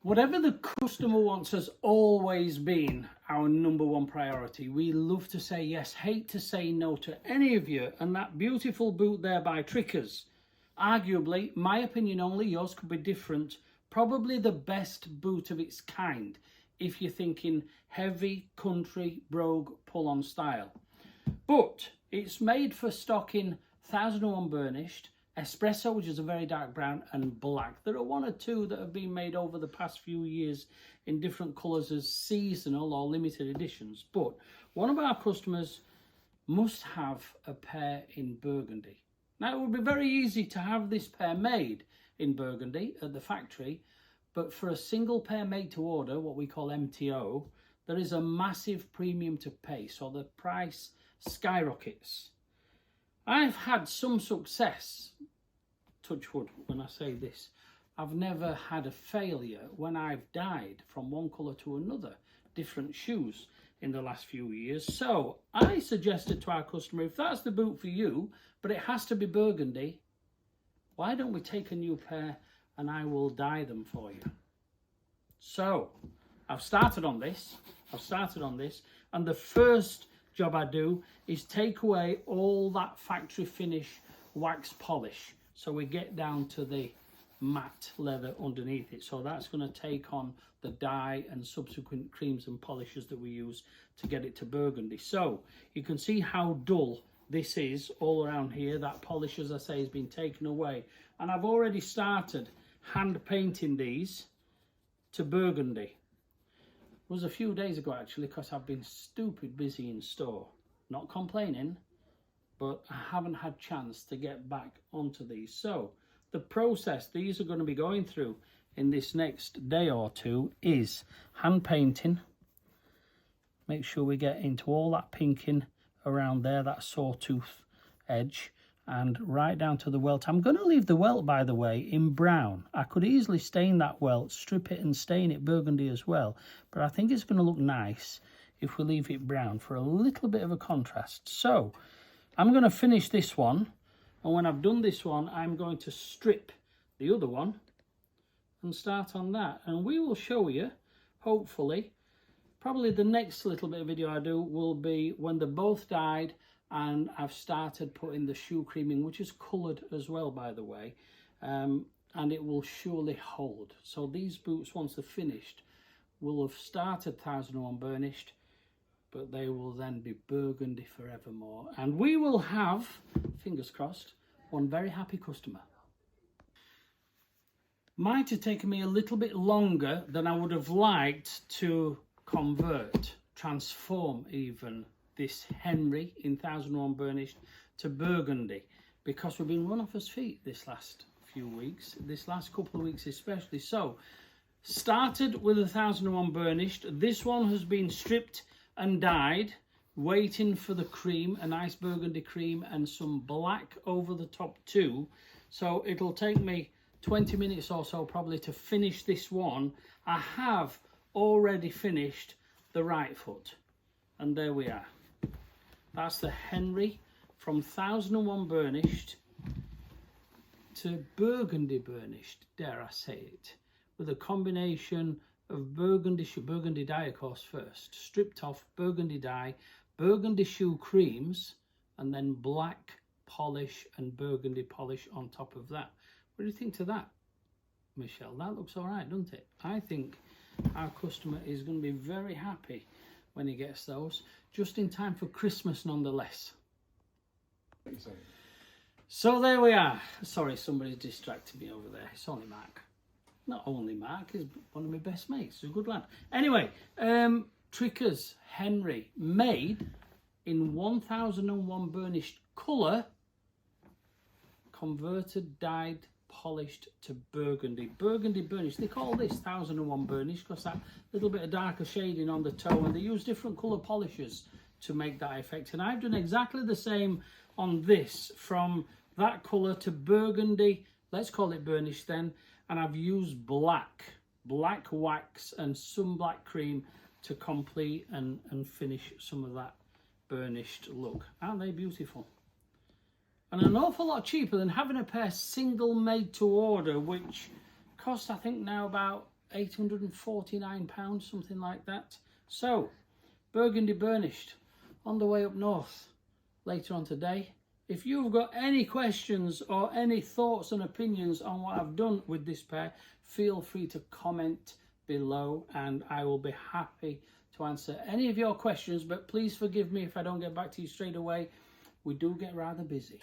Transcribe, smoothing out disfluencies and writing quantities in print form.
Whatever the customer wants has always been our #1 priority. We love to say yes, hate to say no to any of you. And that beautiful boot there by Trickers, arguably, my opinion only, yours could be different, probably the best boot of its kind if you're thinking heavy country brogue pull-on style. But it's made for stocking 1001 Burnished, Espresso, which is a very dark brown, and black. There are one or two that have been made over the past few years in different colours as seasonal or limited editions. But one of our customers must have a pair in Burgundy. Now, it would be very easy to have this pair made in Burgundy at the factory, but for a single pair made to order, what we call MTO, there is a massive premium to pay, so the price skyrockets. I've had some success, touch wood when I say this. I've never had a failure when I've dyed from one colour to another, different shoes in the last few years. So I suggested to our customer, if that's the boot for you, but it has to be Burgundy, why don't we take a new pair and I will dye them for you. So I've started on this, and the first job I do is take away all that factory finish wax polish, so we get down to the matte leather underneath it. So that's going to take on the dye and subsequent creams and polishes that we use to get it to Burgundy. So you can see how dull this is all around here. That polish, as I say, has been taken away, and I've already started hand painting these to Burgundy. It was a few days ago actually, because I've been stupid busy in store. Not complaining, but I haven't had chance to get back onto these. So the process these are going to be going through in this next day or two is hand painting. Make sure we get into all that pinking around there, that sawtooth edge, and right down to the welt. I'm going to leave the welt, by the way, in brown. I could easily stain that welt, strip it and stain it Burgundy as well, but I think it's going to look nice if we leave it brown for a little bit of a contrast. So I'm going to finish this one, and when I've done this one, I'm going to strip the other one and start on that. And we will show you, hopefully, probably the next little bit of video I do will be when they're both dyed and I've started putting the shoe creaming, which is coloured as well, by the way, and it will surely hold. So these boots, once they're finished, will have started 1001 Burnished, but they will then be Burgundy forevermore. And we will have, fingers crossed, one very happy customer. Might have taken me a little bit longer than I would have liked to convert, transform even, this Henry in 1001 Burnished to Burgundy, because we've been run off his feet this last few weeks, this last couple of weeks especially. So started with 1001 Burnished. This one has been stripped and dyed, waiting for the cream, a nice burgundy cream and some black over the top too. So it'll take me 20 minutes or so probably to finish this one. I have already finished the right foot, and there we are. That's the Henry from 1001 Burnished to Burgundy Burnished, dare I say it, with a combination of burgundy dye, of course, first, stripped off burgundy dye, burgundy shoe creams, and then black polish and burgundy polish on top of that. What do you think to that, Michelle? That looks all right, doesn't it? I think our customer is going to be very happy when he gets those, just in time for Christmas nonetheless. So there we are. Sorry, somebody's distracted me over there. It's only Mark. Not only Mark, he's one of my best mates. He's a good lad. Anyway, Trickers Henry, made in 1001 Burnished colour, converted, dyed, polished to Burgundy. Burgundy Burnished. They call this 1001 Burnished because that little bit of darker shading on the toe, and they use different colour polishes to make that effect. And I've done exactly the same on this, from that colour to Burgundy, let's call it Burnished then, and I've used black wax and some black cream to complete and finish some of that burnished look. Aren't they beautiful? And an awful lot cheaper than having a pair single made to order, which cost I think now about £849, something like that. So, Burgundy Burnished, on the way up north later on today. If you've got any questions or any thoughts and opinions on what I've done with this pair, feel free to comment below and I will be happy to answer any of your questions. But please forgive me if I don't get back to you straight away. We do get rather busy.